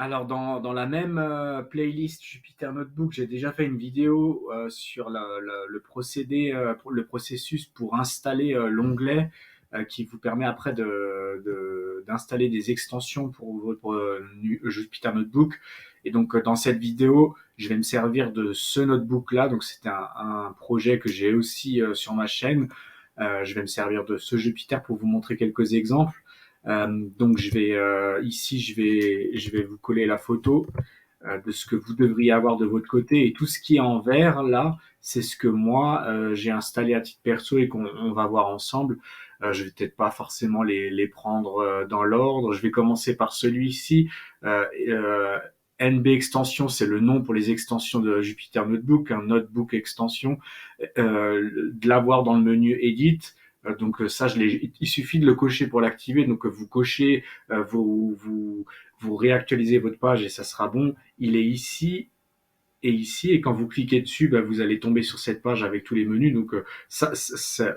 Alors dans la même playlist Jupyter Notebook, j'ai déjà fait une vidéo sur le procédé, le processus pour installer l'onglet qui vous permet après d'installer des extensions pour votre Jupyter Notebook. Et donc dans cette vidéo, je vais me servir de ce notebook-là. Donc c'était un projet que j'ai aussi sur ma chaîne. Je vais me servir de ce Jupyter pour vous montrer quelques exemples. Donc ici je vais vous coller la photo de ce que vous devriez avoir de votre côté, et tout ce qui est en vert là, c'est ce que moi j'ai installé à titre perso et qu'on va voir ensemble. Je vais peut-être pas forcément les prendre dans l'ordre. Je vais commencer par celui-ci. NB Extension, c'est le nom pour les extensions de Jupyter Notebook, un Notebook extension. De l'avoir dans le menu Edit. Donc ça, il suffit de le cocher pour l'activer. Donc vous cochez, vous réactualisez votre page et ça sera bon. Il est ici et ici, et quand vous cliquez dessus, bah, vous allez tomber sur cette page avec tous les menus. Donc cette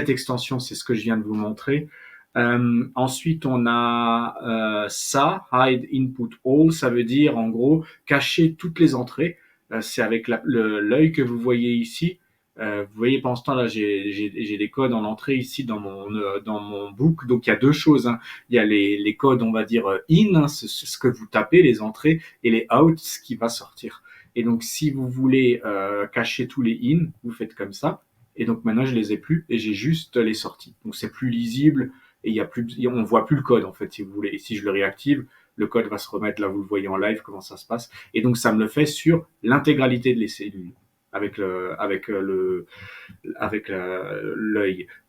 extension, c'est ce que je viens de vous montrer. Ensuite, on a ça, Hide Input All, ça veut dire en gros cacher toutes les entrées. C'est avec l'œil que vous voyez ici. Vous voyez, pendant ce temps-là, j'ai des codes en entrée ici dans mon book. Donc il y a deux choses, hein. Il y a les codes, on va dire in, hein, ce que vous tapez, les entrées, et les out, ce qui va sortir. Et donc si vous voulez cacher tous les in, vous faites comme ça. Et donc maintenant je les ai plus et j'ai juste les sorties. Donc c'est plus lisible et il y a plus, on voit plus le code en fait si vous voulez. Et si je le réactive, le code va se remettre là, vous le voyez en live comment ça se passe. Et donc ça me le fait sur l'intégralité de les cellules avec l'œil.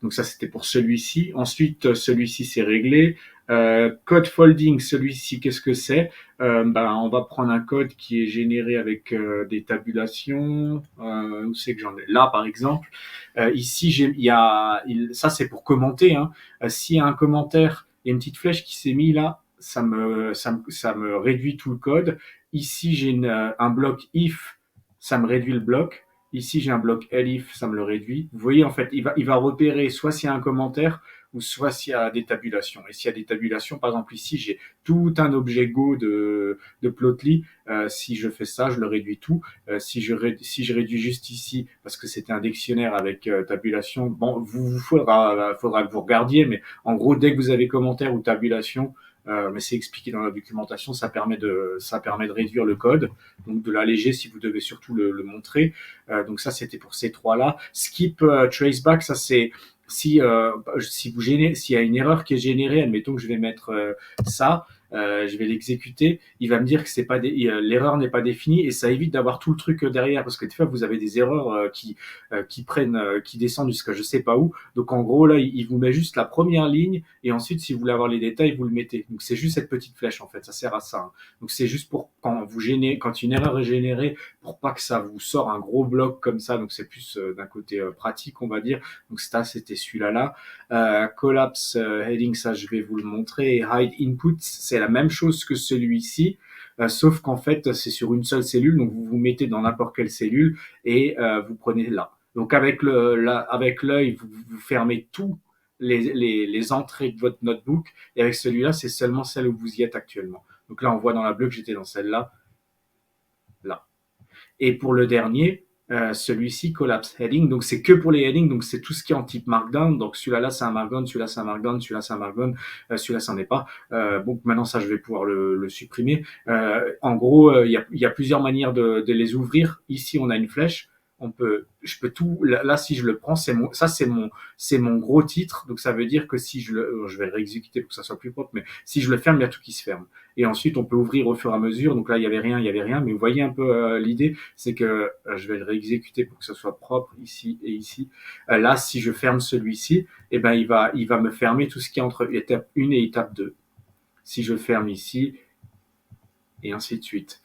Donc ça, c'était pour celui-ci. Ensuite, celui-ci, c'est réglé. Code folding, celui-ci, qu'est-ce que c'est? On va prendre un code qui est généré avec des tabulations. Où c'est que j'en ai? Là, par exemple. Ici, ça, c'est pour commenter, hein. S'il y a un commentaire, il y a une petite flèche qui s'est mise là, ça me réduit tout le code. Ici, j'ai un bloc if, ça me réduit le bloc. Ici, j'ai un bloc elif, ça me le réduit. Vous voyez, en fait, il va repérer soit s'il y a un commentaire ou soit s'il y a des tabulations. Et s'il y a des tabulations, par exemple, ici, j'ai tout un objet Go de Plotly. Si je fais ça, je le réduis tout. Si je réduis juste ici, parce que c'était un dictionnaire avec tabulation, bon, faudra que vous regardiez, mais en gros, dès que vous avez commentaire ou tabulation, mais c'est expliqué dans la documentation, ça permet de réduire le code, donc de l'alléger si vous devez surtout le montrer. Donc ça, c'était pour ces trois-là. Skip traceback, ça c'est s'il y a une erreur qui est générée, admettons que je vais mettre ça, je vais l'exécuter, il va me dire que c'est pas l'erreur n'est pas définie et ça évite d'avoir tout le truc derrière parce que des fois vous avez des erreurs qui descendent jusqu'à je sais pas où. Donc en gros là, il vous met juste la première ligne et ensuite si vous voulez avoir les détails, vous le mettez. Donc c'est juste cette petite flèche en fait, ça sert à ça, hein. Donc c'est juste pour quand une erreur est générée, pour pas que ça vous sort un gros bloc comme ça. Donc c'est plus d'un côté pratique, on va dire. Donc ça, c'était celui-là. Collapse heading, ça je vais vous le montrer. Et hide input, c'est la même chose que celui-ci. Sauf qu'en fait, c'est sur une seule cellule, donc vous vous mettez dans n'importe quelle cellule et vous prenez là. Donc avec l'œil, vous fermez tout les entrées de votre notebook, et avec celui-là, c'est seulement celle où vous y êtes actuellement. Donc là, on voit dans la bleue que j'étais dans celle-là, là. Et pour le dernier, celui-ci, Collapse Heading, donc c'est que pour les headings, donc c'est tout ce qui est en type Markdown. Donc celui-là, c'est un Markdown, celui-là, c'est un Markdown, celui-là, c'est un Markdown, celui-là, ça n'en est pas. Donc maintenant, ça, je vais pouvoir le supprimer. En gros, il y a plusieurs manières de les ouvrir. Ici, on a une flèche. Je peux tout, là, si je le prends, c'est mon gros titre. Donc, ça veut dire que si je vais le réexécuter pour que ça soit plus propre, mais si je le ferme, il y a tout qui se ferme. Et ensuite, on peut ouvrir au fur et à mesure. Donc là, il y avait rien. Mais vous voyez un peu l'idée, c'est que je vais le réexécuter pour que ça soit propre ici et ici. Là, si je ferme celui-ci, eh ben, il va me fermer tout ce qui est entre étape 1 et étape 2. Si je ferme ici, et ainsi de suite.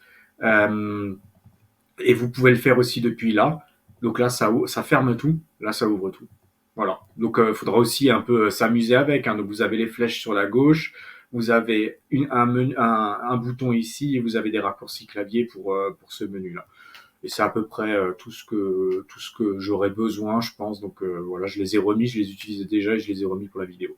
Et vous pouvez le faire aussi depuis là. Donc là, ça ferme tout. Là, ça ouvre tout. Voilà. Donc, il faudra aussi un peu s'amuser avec, hein. Donc, vous avez les flèches sur la gauche. Vous avez un bouton ici et vous avez des raccourcis clavier pour ce menu-là. Et c'est à peu près tout ce que j'aurais besoin, je pense. Donc voilà, je les ai remis, je les utilisais déjà et je les ai remis pour la vidéo.